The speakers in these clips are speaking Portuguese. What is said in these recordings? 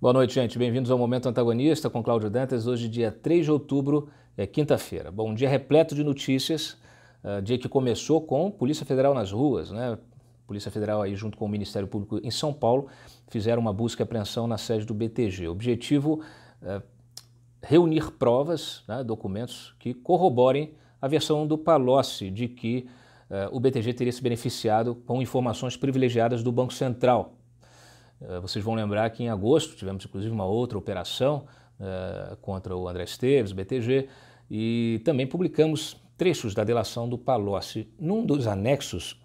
Boa noite, gente. Bem-vindos ao Momento Antagonista com Cláudio Dantas. Hoje, dia 3 de outubro, é quinta-feira. Bom, um dia repleto de notícias, dia que começou com Polícia Federal nas ruas, né? Polícia Federal aí junto com o Ministério Público em São Paulo fizeram uma busca e apreensão na sede do BTG. O objetivo é reunir provas, né, documentos que corroborem a versão do Palocci de que o BTG teria se beneficiado com informações privilegiadas do Banco Central. Vocês vão lembrar que em agosto tivemos inclusive uma outra operação contra o André Esteves, BTG, e também publicamos trechos da delação do Palocci. Num dos anexos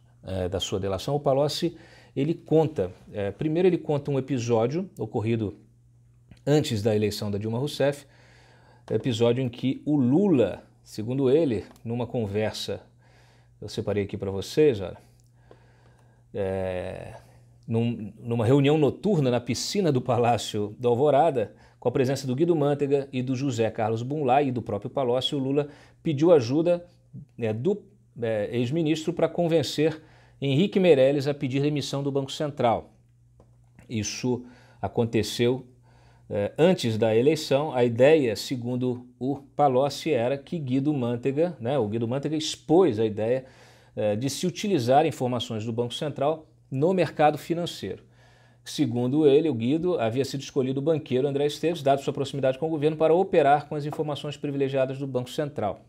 da sua delação, o Palocci ele conta, primeiro ele conta um episódio ocorrido antes da eleição da Dilma Rousseff, episódio em que o Lula, segundo ele, numa conversa, eu separei aqui para vocês, olha, numa reunião noturna na piscina do Palácio da Alvorada, com a presença do Guido Mantega e do José Carlos Bunlai e do próprio Palocci, o Lula pediu ajuda do ex-ministro para convencer Henrique Meirelles a pedir demissão do Banco Central. Isso aconteceu antes da eleição. A ideia, segundo o Palocci, era que Guido Mantega, o Guido Mantega expôs a ideia de se utilizar informações do Banco Central no mercado financeiro. Segundo ele, o Guido havia sido escolhido o banqueiro André Esteves, dado sua proximidade com o governo, para operar com as informações privilegiadas do Banco Central.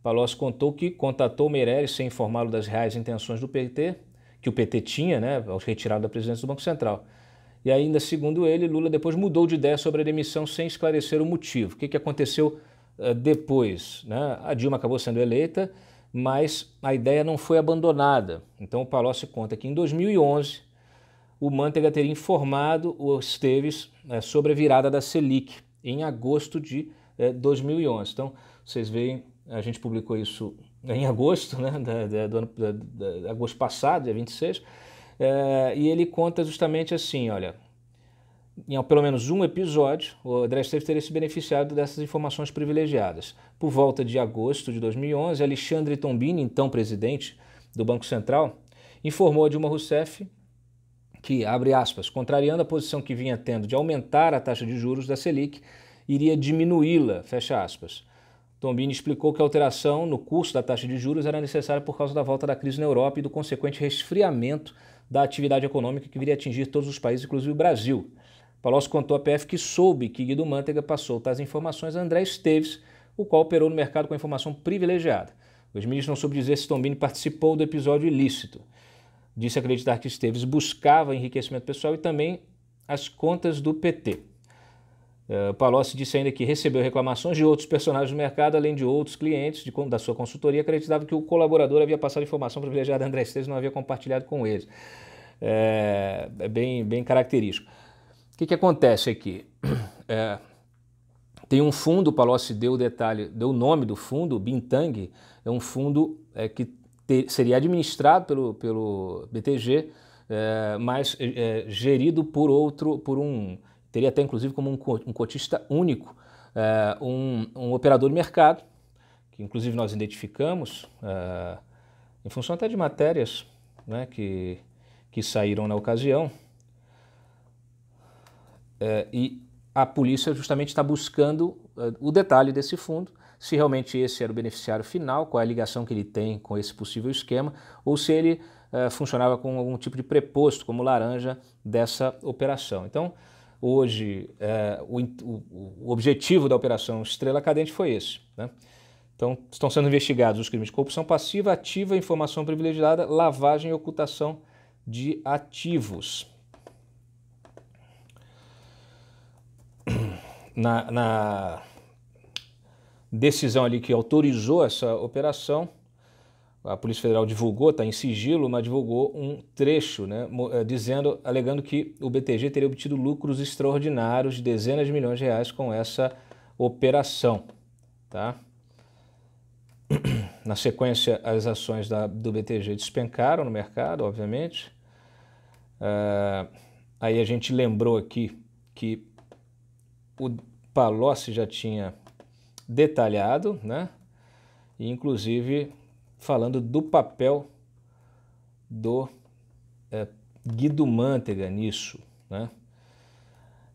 Palocci contou que contatou Meirelles sem informá-lo das reais intenções do PT, que o PT tinha, ao retirar da presidência do Banco Central. E ainda, segundo ele, Lula depois mudou de ideia sobre a demissão sem esclarecer o motivo. O que aconteceu depois? A Dilma acabou sendo eleita, mas a ideia não foi abandonada. Então o Palocci conta que em 2011 o Mantega teria informado o Esteves sobre a virada da Selic, em agosto de 2011. Então vocês veem, a gente publicou isso em agosto, do agosto passado, dia 26, e ele conta justamente assim, olha, em pelo menos um episódio, o André Esteves teria se beneficiado dessas informações privilegiadas. Por volta de agosto de 2011, Alexandre Tombini, então presidente do Banco Central, informou a Dilma Rousseff que, abre aspas, contrariando a posição que vinha tendo de aumentar a taxa de juros da Selic, iria diminuí-la, fecha aspas. Tombini explicou que a alteração no curso da taxa de juros era necessária por causa da volta da crise na Europa e do consequente resfriamento da atividade econômica que viria a atingir todos os países, inclusive o Brasil. Palocci contou à PF que soube que Guido Mantega passou tais informações a André Esteves, o qual operou no mercado com informação privilegiada. O ex-ministro não soube dizer se Tombini participou do episódio ilícito. Disse acreditar que Esteves buscava enriquecimento pessoal e também as contas do PT. Palocci disse ainda que recebeu reclamações de outros personagens do mercado, além de outros clientes da sua consultoria, acreditava que o colaborador havia passado informação privilegiada a André Esteves e não havia compartilhado com eles. É bem característico. O que acontece aqui? Tem um fundo, o Palocci deu o nome do fundo, Bintang, é um fundo que seria administrado pelo BTG, mas gerido teria até inclusive como um cotista único, um operador de mercado, que inclusive nós identificamos, em função até de matérias que saíram na ocasião, e a polícia justamente está buscando o detalhe desse fundo, se realmente esse era o beneficiário final, qual é a ligação que ele tem com esse possível esquema, ou se ele funcionava com algum tipo de preposto, como laranja, dessa operação. Então, hoje, o objetivo da operação Estrela Cadente foi esse. Então, estão sendo investigados os crimes de corrupção passiva, ativa, informação privilegiada, lavagem e ocultação de ativos. Na decisão ali que autorizou essa operação, a Polícia Federal divulgou, está em sigilo, mas divulgou um trecho, alegando que o BTG teria obtido lucros extraordinários de dezenas de milhões de reais com essa operação. Tá? Na sequência, as ações do BTG despencaram no mercado, obviamente. Aí a gente lembrou aqui que o Palocci já tinha detalhado, e inclusive falando do papel do Guido Mantega nisso.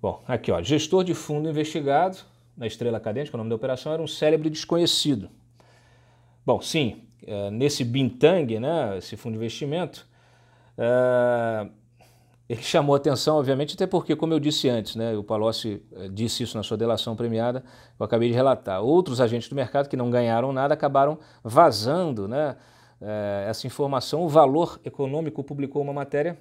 Bom, aqui ó, gestor de fundo investigado na Estrela Cadente, que é o nome da operação, era um célebre desconhecido. Bom, sim, nesse Bintang, né, esse fundo de investimento, ele chamou atenção, obviamente, até porque, como eu disse antes, né, o Palocci disse isso na sua delação premiada, eu acabei de relatar. Outros agentes do mercado que não ganharam nada acabaram vazando, né, essa informação. O Valor Econômico publicou uma matéria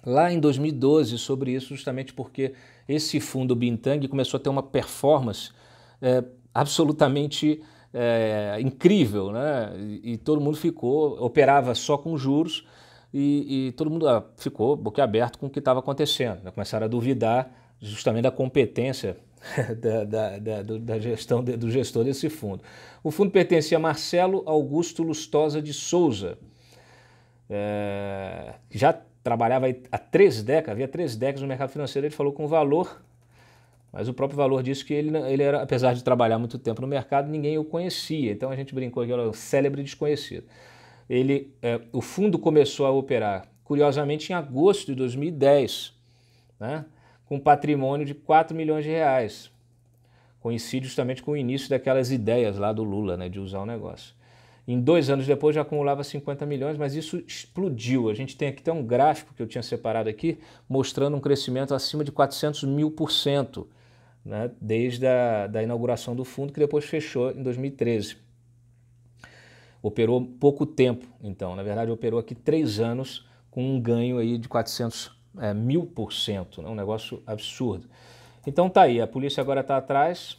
lá em 2012 sobre isso, justamente porque esse fundo Bintang começou a ter uma performance absolutamente incrível, né? E todo mundo operava só com juros e todo mundo ficou boquiaberto com o que estava acontecendo, né? Começaram a duvidar justamente da competência da gestão do gestor desse fundo. O fundo pertencia a Marcelo Augusto Lustosa de Souza, já trabalhava há 3 décadas, havia 3 décadas no mercado financeiro. Ele falou com o Valor, mas o próprio Valor disse que ele era, apesar de trabalhar muito tempo no mercado, ninguém o conhecia. Então a gente brincou que era um célebre desconhecido. O fundo começou a operar, curiosamente, em agosto de 2010, né, com um patrimônio de 4 milhões de reais. Coincide justamente com o início daquelas ideias lá do Lula, né, de usar o negócio. Em 2 anos depois já acumulava 50 milhões, mas isso explodiu. A gente tem aqui até um gráfico que eu tinha separado aqui, mostrando um crescimento acima de 400.000%, né, desde a inauguração do fundo, que depois fechou em 2013. Operou pouco tempo, então. Na verdade, operou aqui 3 anos com um ganho aí de 400.000%, né, um negócio absurdo. Então tá aí, a polícia agora está atrás.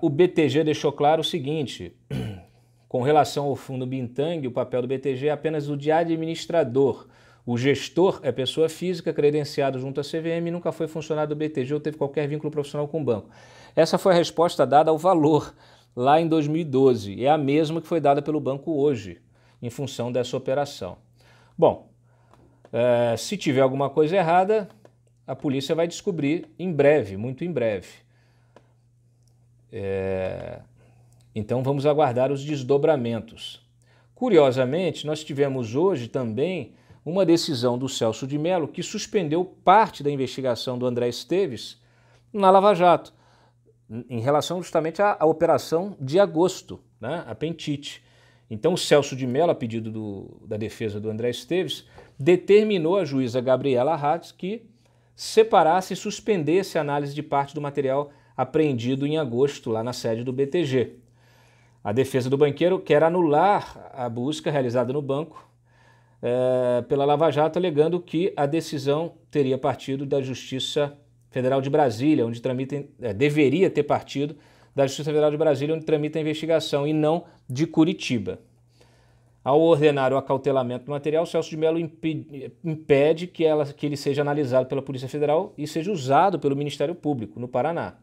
O BTG deixou claro o seguinte: com relação ao fundo Bintang, o papel do BTG é apenas o de administrador. O gestor é pessoa física, credenciado junto à CVM, e nunca foi funcionário do BTG ou teve qualquer vínculo profissional com o banco. Essa foi a resposta dada ao Valor lá em 2012. E é a mesma que foi dada pelo banco hoje, em função dessa operação. Bom, se tiver alguma coisa errada, a polícia vai descobrir em breve, muito em breve. Então vamos aguardar os desdobramentos. Curiosamente, nós tivemos hoje também uma decisão do Celso de Mello que suspendeu parte da investigação do André Esteves na Lava Jato, em relação justamente à operação de agosto, né, a Pentite. Então o Celso de Mello, a pedido da defesa do André Esteves, determinou à juíza Gabriela Hatz que separasse e suspendesse a análise de parte do material apreendido em agosto lá na sede do BTG. A defesa do banqueiro quer anular a busca realizada no banco pela Lava Jato, alegando que a decisão teria partido da Justiça Federal de Brasília, onde deveria ter partido da Justiça Federal de Brasília, onde tramita a investigação, e não de Curitiba. Ao ordenar o acautelamento do material, Celso de Mello impede que ele seja analisado pela Polícia Federal e seja usado pelo Ministério Público, no Paraná.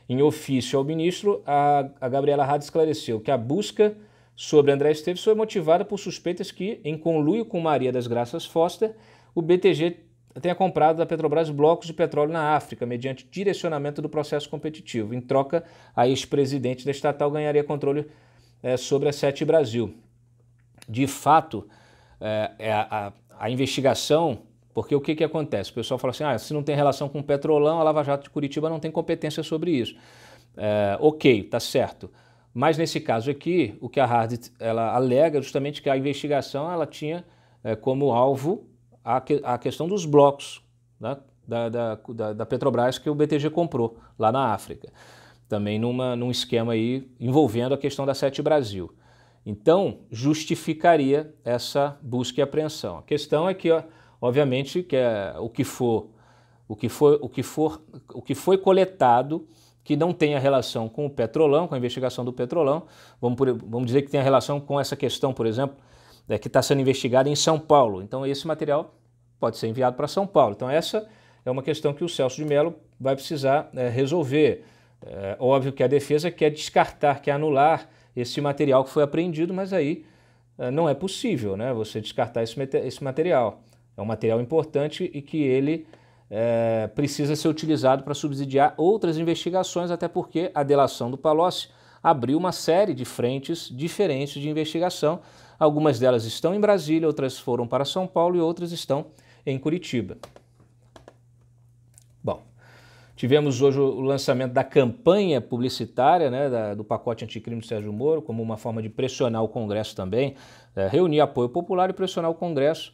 Em ofício ao ministro, a Gabriela Hatz esclareceu que a busca sobre André Esteves foi motivada por suspeitas que, em conluio com Maria das Graças Foster, o BTG tenha comprado da Petrobras blocos de petróleo na África, mediante direcionamento do processo competitivo. Em troca, a ex-presidente da estatal ganharia controle sobre a Sete Brasil. De fato, a investigação, porque o que acontece? O pessoal fala assim, se não tem relação com o Petrolão, a Lava Jato de Curitiba não tem competência sobre isso. Ok, tá certo. Mas nesse caso aqui, o que a Hatz ela alega é justamente que a investigação ela tinha como alvo a questão dos blocos, né, da Petrobras que o BTG comprou lá na África. Também num esquema aí envolvendo a questão da Sete Brasil. Então, justificaria essa busca e apreensão. A questão é que, obviamente, que o que foi coletado que não tenha relação com o Petrolão, com a investigação do Petrolão, vamos dizer que tenha relação com essa questão, por exemplo, que está sendo investigada em São Paulo. Então, esse material pode ser enviado para São Paulo. Então, essa é uma questão que o Celso de Mello vai precisar resolver. Óbvio que a defesa quer descartar, quer anular esse material que foi apreendido, mas aí não é possível, né, você descartar esse material. É um material importante e que ele precisa ser utilizado para subsidiar outras investigações, até porque a delação do Palocci abriu uma série de frentes diferentes de investigação. Algumas delas estão em Brasília, outras foram para São Paulo e outras estão em Curitiba. Bom, tivemos hoje o lançamento da campanha publicitária, né, do pacote anticrime do Sérgio Moro, como uma forma de pressionar o Congresso também, reunir apoio popular e pressionar o Congresso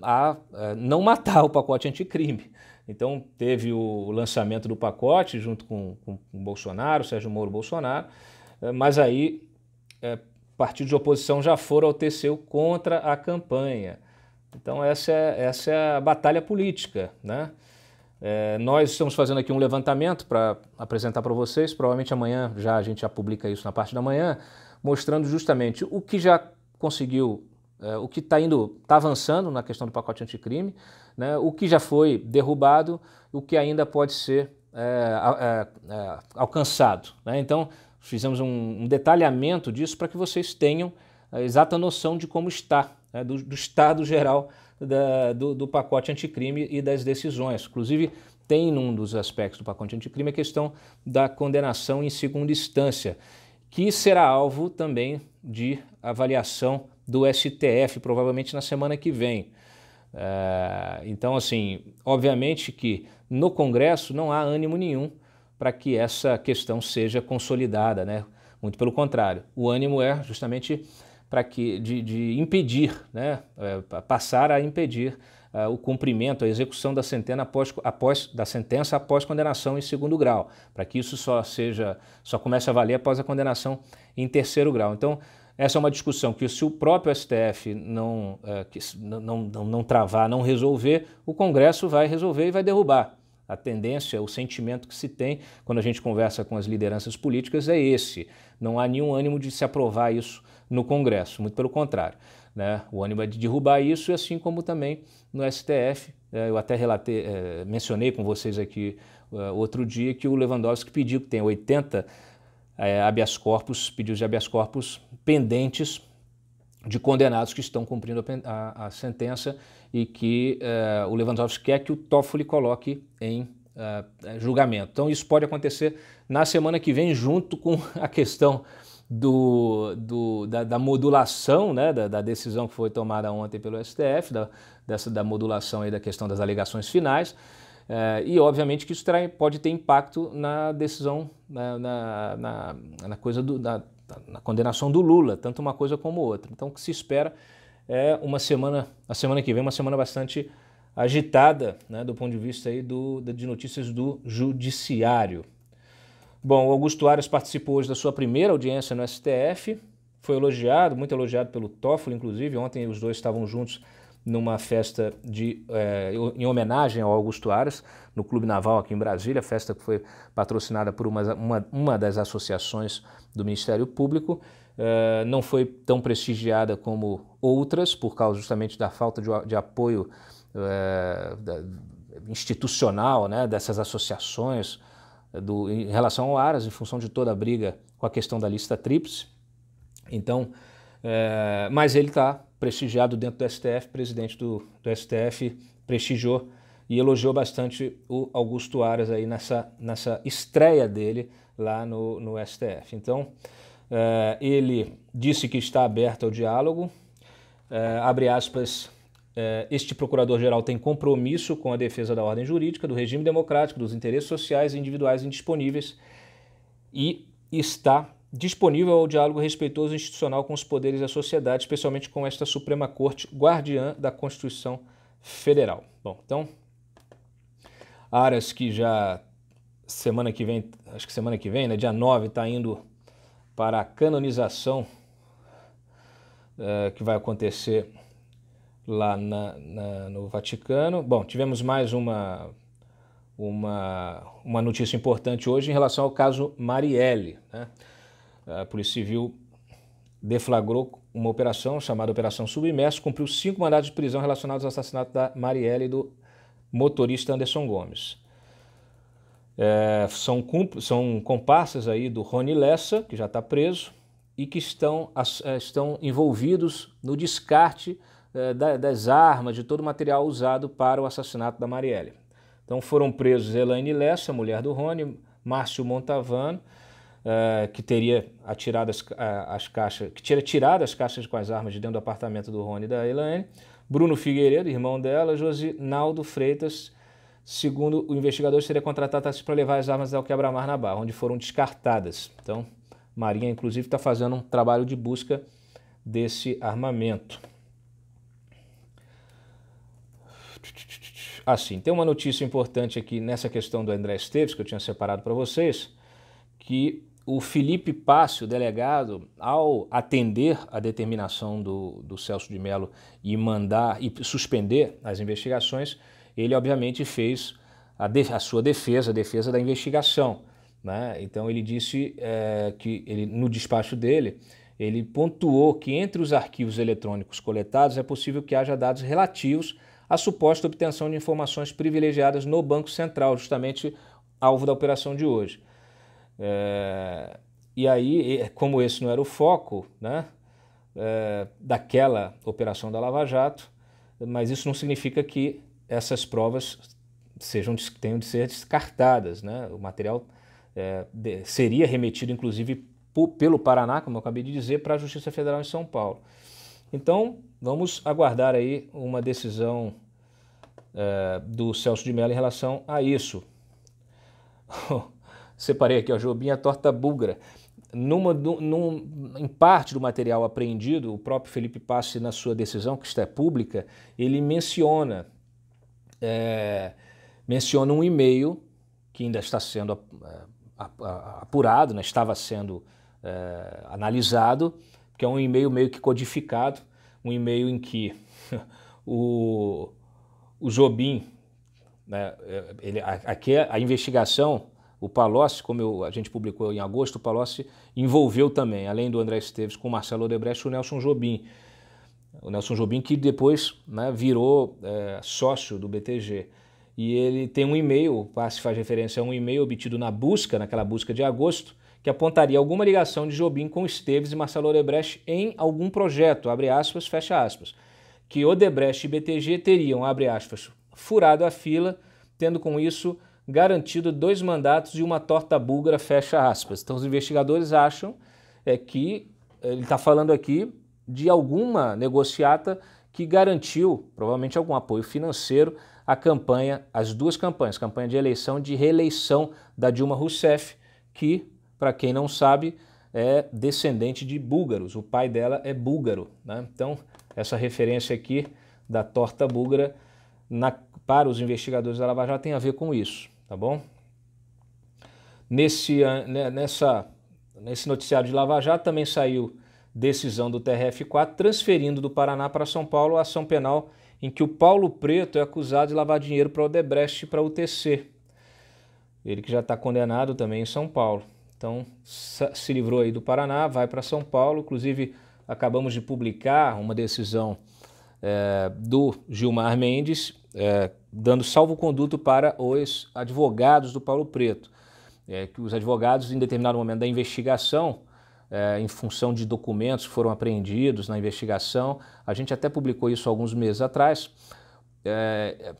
a não matar o pacote anticrime. Então teve o lançamento do pacote junto com o Bolsonaro, Sérgio Moro Bolsonaro, mas aí partidos de oposição já foram ao TCU contra a campanha. Então essa é a batalha política, né? Nós estamos fazendo aqui um levantamento para apresentar para vocês, provavelmente amanhã a gente já publica isso na parte da manhã, mostrando justamente o que já conseguiu, o que está avançando na questão do pacote anticrime, né, o que já foi derrubado, o que ainda pode ser alcançado, né? Então fizemos um detalhamento disso para que vocês tenham a exata noção de como está, né, do estado geral do pacote anticrime e das decisões. Inclusive, tem num dos aspectos do pacote anticrime a questão da condenação em segunda instância, que será alvo também de avaliação do STF, provavelmente na semana que vem. Então, assim, obviamente que no Congresso não há ânimo nenhum para que essa questão seja consolidada, né? Muito pelo contrário, o ânimo é justamente de impedir, né, passar a impedir o cumprimento, a execução da sentença após condenação em segundo grau, para que isso só comece a valer após a condenação em terceiro grau. Então, essa é uma discussão que se o próprio STF não travar, não resolver, o Congresso vai resolver e vai derrubar. A tendência, o sentimento que se tem quando a gente conversa com as lideranças políticas é esse. Não há nenhum ânimo de se aprovar isso no Congresso, muito pelo contrário, né? O ânimo é de derrubar isso, assim como também no STF. Eu até mencionei com vocês aqui outro dia que o Lewandowski pediu que tem 80 pedidos de habeas corpus pendentes de condenados que estão cumprindo a sentença e que o Lewandowski quer que o Toffoli coloque em julgamento. Então isso pode acontecer na semana que vem, junto com a questão da modulação, né, da decisão que foi tomada ontem pelo STF, da modulação aí da questão das alegações finais, e obviamente que isso pode ter impacto na decisão, na condenação do Lula, tanto uma coisa como outra. Então o que se espera é a semana que vem, uma semana bastante agitada, né, do ponto de vista aí de notícias do judiciário. Bom, o Augusto Aras participou hoje da sua primeira audiência no STF, foi elogiado, muito elogiado pelo Toffoli, inclusive. Ontem os dois estavam juntos numa festa em homenagem ao Augusto Aras, no Clube Naval aqui em Brasília, festa que foi patrocinada por uma das associações do Ministério Público. Não foi tão prestigiada como outras, por causa justamente da falta de apoio institucional, né, dessas associações em relação ao Aras, em função de toda a briga com a questão da lista tríplice. Então, mas ele está prestigiado dentro do STF, presidente do STF prestigiou e elogiou bastante o Augusto Aras aí nessa estreia dele lá no STF. Então, ele disse que está aberto ao diálogo, abre aspas, este procurador-geral tem compromisso com a defesa da ordem jurídica, do regime democrático, dos interesses sociais e individuais indisponíveis e está disponível ao diálogo respeitoso e institucional com os poderes da sociedade, especialmente com esta Suprema Corte, guardiã da Constituição Federal. Bom, então, Aras, que já semana que vem, né, dia 9, está indo para a canonização que vai acontecer lá no Vaticano. Bom, tivemos mais uma notícia importante hoje em relação ao caso Marielle, né? A Polícia Civil deflagrou uma operação chamada Operação Submerso, cumpriu 5 mandados de prisão relacionados ao assassinato da Marielle e do motorista Anderson Gomes. São comparsas aí do Rony Lessa, que já está preso, e que estão envolvidos no descarte das armas, de todo o material usado para o assassinato da Marielle. Então foram presos Elaine Lessa, mulher do Rony, Márcio Montavano, que teria tirado as caixas com as armas de dentro do apartamento do Rony e da Elaine, Bruno Figueiredo, irmão dela, Josinaldo Freitas, segundo o investigador, seria contratado para levar as armas ao quebra-mar na Barra, onde foram descartadas. Então, Marinha, inclusive, está fazendo um trabalho de busca desse armamento. Assim, tem uma notícia importante aqui nessa questão do André Esteves, que eu tinha separado para vocês, que o Felipe Passi, o delegado, ao atender a determinação do Celso de Mello e mandar e suspender as investigações, ele obviamente fez a sua defesa, a defesa da investigação, né? Então ele disse que no despacho dele, ele pontuou que entre os arquivos eletrônicos coletados é possível que haja dados relativos à suposta obtenção de informações privilegiadas no Banco Central, justamente alvo da operação de hoje. E aí, como esse não era o foco, né, daquela operação da Lava Jato, mas isso não significa que essas provas tenham de ser descartadas, né? O material seria remetido, inclusive, pelo Paraná, como eu acabei de dizer, para a Justiça Federal em São Paulo. Então, vamos aguardar aí uma decisão do Celso de Mello em relação a isso. Separei aqui, ó, Jobim, a torta búlgara. Em parte do material apreendido, o próprio Felipe Passi, na sua decisão, que está pública, ele menciona um e-mail que ainda está sendo apurado, né, estava sendo analisado, que é um e-mail meio que codificado, um e-mail em que o Jobim, né, aqui a investigação, o Palocci, como a gente publicou em agosto, o Palocci envolveu também, além do André Esteves, com o Marcelo Odebrecht, o Nelson Jobim. O Nelson Jobim que depois, né, virou sócio do BTG. E ele tem um e-mail, o Passi faz referência a um e-mail obtido naquela busca de agosto, que apontaria alguma ligação de Jobim com Esteves e Marcelo Odebrecht em algum projeto, abre aspas, fecha aspas, que Odebrecht e BTG teriam, abre aspas, furado a fila, tendo com isso garantido 2 mandatos e uma torta búlgara, fecha aspas. Então os investigadores acham que ele está falando aqui de alguma negociata que garantiu, provavelmente algum apoio financeiro, a campanha, as 2 campanhas, campanha de eleição e de reeleição da Dilma Rousseff, que, para quem não sabe, é descendente de búlgaros, o pai dela é búlgaro, né? Então, essa referência aqui da torta búlgara para os investigadores da Lava Jato tem a ver com isso, tá bom? Nesse noticiário de Lava Jato também saiu decisão do TRF4 transferindo do Paraná para São Paulo a ação penal em que o Paulo Preto é acusado de lavar dinheiro para o Odebrecht e para o UTC. Ele que já está condenado também em São Paulo. Então, se livrou aí do Paraná, vai para São Paulo. Inclusive, acabamos de publicar uma decisão do Gilmar Mendes, dando salvo-conduto para os advogados do Paulo Preto. Que os advogados, em determinado momento da investigação, em função de documentos que foram apreendidos na investigação, a gente até publicou isso alguns meses atrás,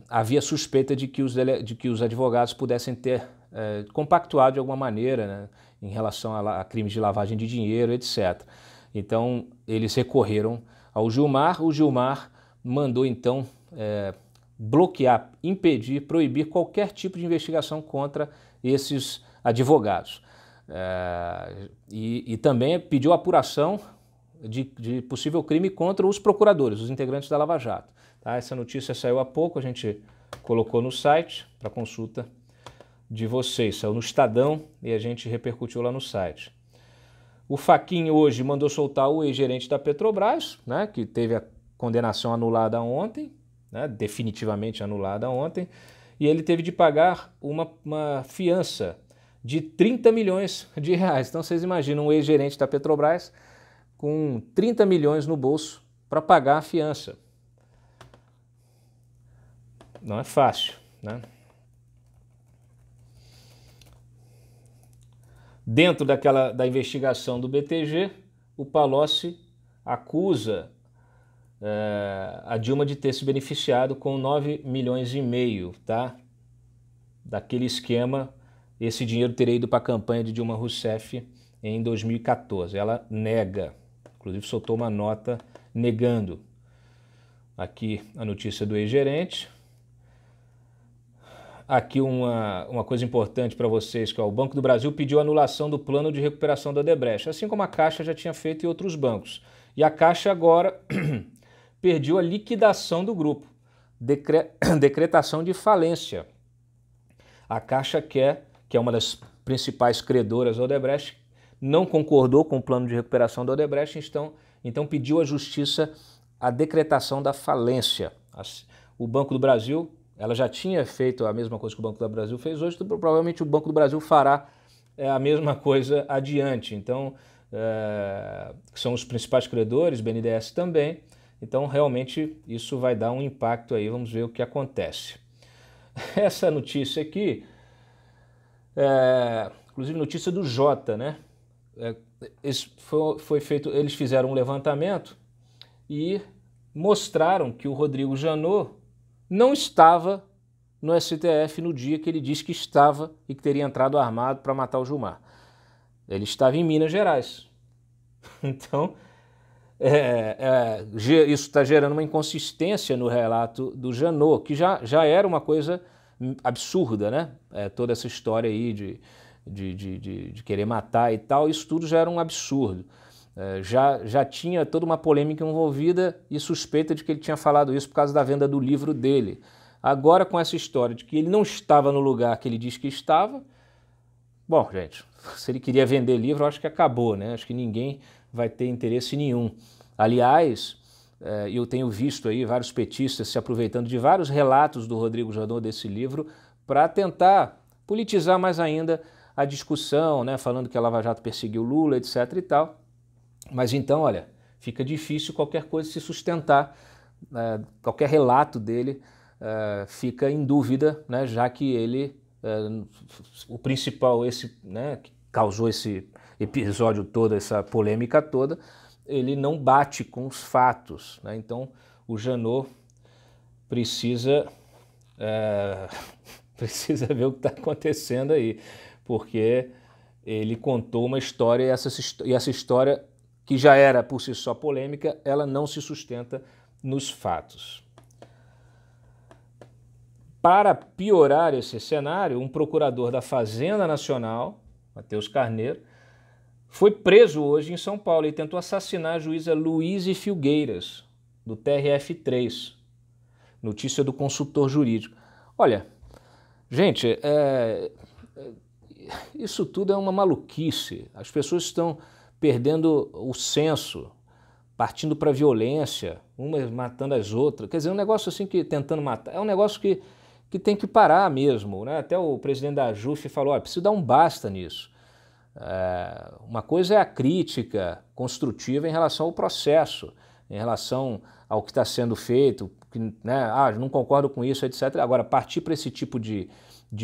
havia suspeita de que os advogados pudessem ter compactuado de alguma maneira, né, em relação a crimes de lavagem de dinheiro, etc. Então, eles recorreram ao Gilmar, o Gilmar mandou então bloquear, impedir, proibir qualquer tipo de investigação contra esses advogados. E também pediu apuração de possível crime contra os procuradores, os integrantes da Lava Jato. Tá? Essa notícia saiu há pouco, a gente colocou no site para consulta de vocês. Saiu no Estadão e a gente repercutiu lá no site. O Fachin hoje mandou soltar o ex-gerente da Petrobras, né, que teve a condenação anulada ontem, né, definitivamente anulada ontem, e ele teve de pagar uma fiança de 30 milhões de reais. Então vocês imaginam um ex-gerente da Petrobras com 30 milhões no bolso para pagar a fiança. Não é fácil, né? Dentro da investigação do BTG, o Palocci acusa a Dilma de ter se beneficiado com 9,5 milhões, tá? Daquele esquema, esse dinheiro teria ido para a campanha de Dilma Rousseff em 2014. Ela nega, inclusive soltou uma nota negando. Aqui a notícia do ex-gerente. aqui uma coisa importante para vocês, que ó, o Banco do Brasil pediu anulação do plano de recuperação da Odebrecht, assim como a Caixa já tinha feito em outros bancos. E a Caixa agora pediu a liquidação do grupo, decretação de falência. A Caixa quer, que é uma das principais credoras da Odebrecht, não concordou com o plano de recuperação da Odebrecht, então pediu à Justiça a decretação da falência. O Banco do Brasil, ela já tinha feito a mesma coisa que o Banco do Brasil fez hoje, então, provavelmente o Banco do Brasil fará a mesma coisa adiante. Então, são os principais credores, BNDES também, então realmente isso vai dar um impacto aí, vamos ver o que acontece. Essa notícia aqui, inclusive notícia do Jota, né? Eles fizeram um levantamento e mostraram que o Rodrigo Janot não estava no STF no dia que ele disse que estava e que teria entrado armado para matar o Gilmar. Ele estava em Minas Gerais. Então, isso está gerando uma inconsistência no relato do Janot, que já era uma coisa absurda, né? Toda essa história aí de querer matar e tal, isso tudo já era um absurdo. Já tinha toda uma polêmica envolvida e suspeita de que ele tinha falado isso por causa da venda do livro dele. Agora, com essa história de que ele não estava no lugar que ele disse que estava, bom, gente, se ele queria vender livro, eu acho que acabou, né? Acho que ninguém vai ter interesse nenhum. Aliás, eu tenho visto aí vários petistas se aproveitando de vários relatos do Rodrigo Janot desse livro para tentar politizar mais ainda a discussão, né? Falando que a Lava Jato perseguiu Lula, etc. e tal. Mas então, olha, fica difícil qualquer coisa se sustentar, qualquer relato dele fica em dúvida, né? Já que ele, o principal, né, que causou esse episódio todo, essa polêmica toda, ele não bate com os fatos, né? Então o Janot precisa ver o que está acontecendo aí, porque ele contou uma história e essa história, que já era por si só polêmica, ela não se sustenta nos fatos. Para piorar esse cenário, um procurador da Fazenda Nacional, Matheus Carneiro, foi preso hoje em São Paulo e tentou assassinar a juíza Luíse Filgueiras, do TRF3. Notícia do Consultor Jurídico. Olha, gente, isso tudo é uma maluquice. As pessoas estão perdendo o senso, partindo para a violência, umas matando as outras. Quer dizer, um negócio assim que tentando matar, é um negócio que tem que parar mesmo, né? Até o presidente da AJUF falou, olha, precisa dar um basta nisso. Uma coisa é a crítica construtiva em relação ao processo, em relação ao que está sendo feito, né? Não concordo com isso, etc. Agora, partir para esse tipo de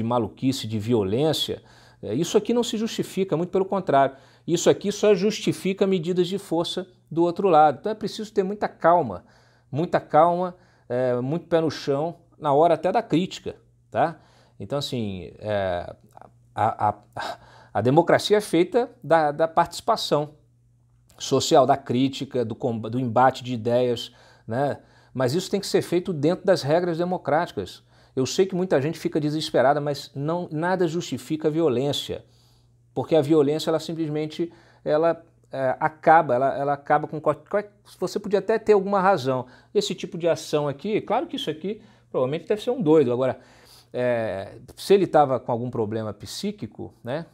maluquice, de violência, isso aqui não se justifica, muito pelo contrário. Isso aqui só justifica medidas de força do outro lado. Então é preciso ter muita calma, muito pé no chão, na hora até da crítica, tá? Então, assim, a democracia é feita da participação social, da crítica, do embate de ideias, né? Mas isso tem que ser feito dentro das regras democráticas. Eu sei que muita gente fica desesperada, mas nada justifica a violência, porque a violência, ela simplesmente acaba com qualquer... Você podia até ter alguma razão. Esse tipo de ação aqui, claro que isso aqui provavelmente deve ser um doido. Agora, se ele estava com algum problema psíquico, né,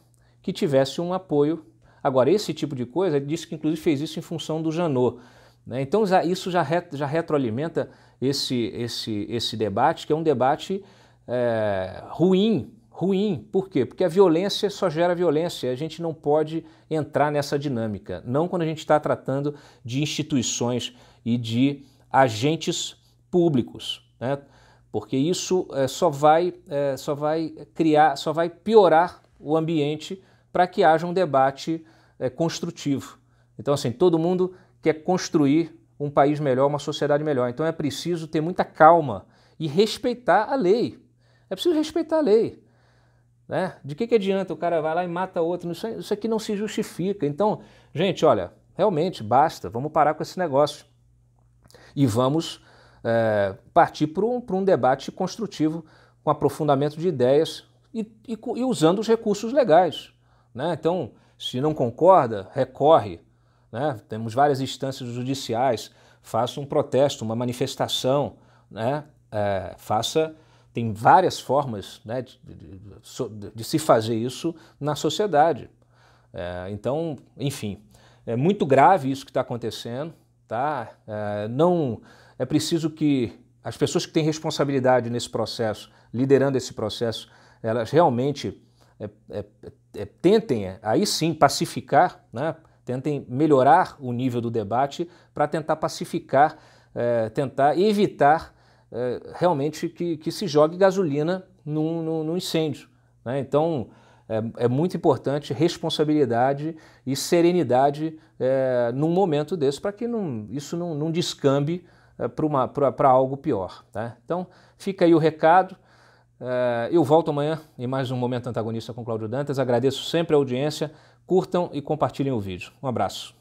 que tivesse um apoio. Agora, esse tipo de coisa, ele disse que inclusive fez isso em função do Janot, né? Então isso já retroalimenta esse debate, que é um debate ruim. Por quê? Porque a violência só gera violência, a gente não pode entrar nessa dinâmica, não quando a gente está tratando de instituições e de agentes públicos, né? Porque isso só vai piorar o ambiente para que haja um debate construtivo. Então, assim, todo mundo quer construir um país melhor, uma sociedade melhor. Então é preciso ter muita calma e respeitar a lei. É preciso respeitar a lei, né? De que adianta o cara vai lá e mata outro? Isso aqui não se justifica. Então, gente, olha, realmente basta, vamos parar com esse negócio e vamos partir para um debate construtivo com aprofundamento de ideias e usando os recursos legais, né? Então, se não concorda, recorre, né? Temos várias instâncias judiciais, faça um protesto, uma manifestação, né? Tem várias formas, né, de se fazer isso na sociedade. Então, enfim, é muito grave isso que está acontecendo, tá? Não é preciso que as pessoas que têm responsabilidade nesse processo, liderando esse processo, elas realmente tentem, aí sim, pacificar, né? Tentem melhorar o nível do debate para tentar pacificar, tentar evitar realmente que se jogue gasolina num incêndio, né? Então, é muito importante responsabilidade e serenidade num momento desse para que isso não descambe para algo pior, tá? Então, fica aí o recado. Eu volto amanhã em mais um Momento Antagonista com Cláudio Dantas. Agradeço sempre a audiência. Curtam e compartilhem o vídeo. Um abraço.